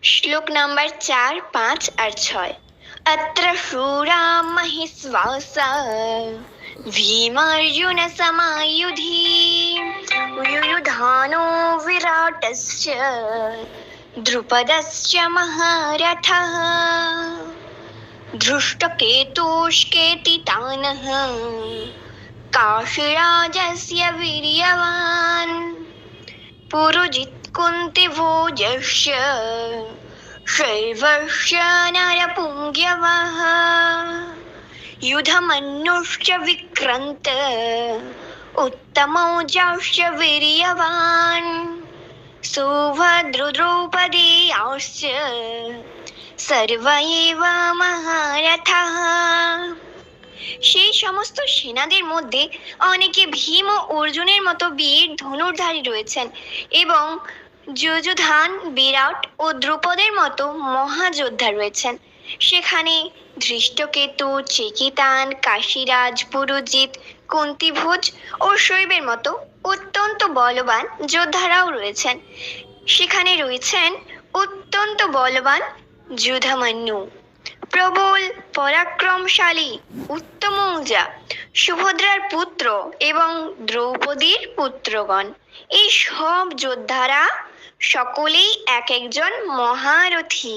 শ্লোক নাম্বার 4, 5 আর 6। अत्र शूरा महिस्वासा भीमार्जुन समायुधि युयुधानो विराटश्च द्रुपदश्च महारथः धृष्टकेतुष्केतितानः काशीराजस्य वीर्यवान् पुरुजित् कुन्तिभोजश्च शैवश्च नरपुङ्गवः युधमन्युश्च विक्रान्त उत्तमौजाश्च वीर्यवान् सुभद्रुद्रौपदेयाश्च सर्व एव महारथः। সেই সমস্ত সেনাদের মধ্যে অনেকে ভীম ও অর্জুনের মতো বীর ধনুর্ধারী রয়েছেন এবং যুযুধান, বিরাট ও দ্রুপদের মতো মহাযোদ্ধা রয়েছেন। সেখানে ধৃষ্টকেতু, চেকিতান, কাশীরাজ, পুরুজিৎ, কুন্তিভোজ ও শৈবের মতো অত্যন্ত বলবান যোদ্ধারাও রয়েছেন। সেখানে রয়েছেন অত্যন্ত বলবান যুধামান্যু, প্রবল পরাক্রমশালী উত্তমৌজা, সুভদ্রার পুত্র এবং দ্রৌপদীর পুত্রগণ। এই সব যোদ্ধারা সকলেই এক একজন মহারথী।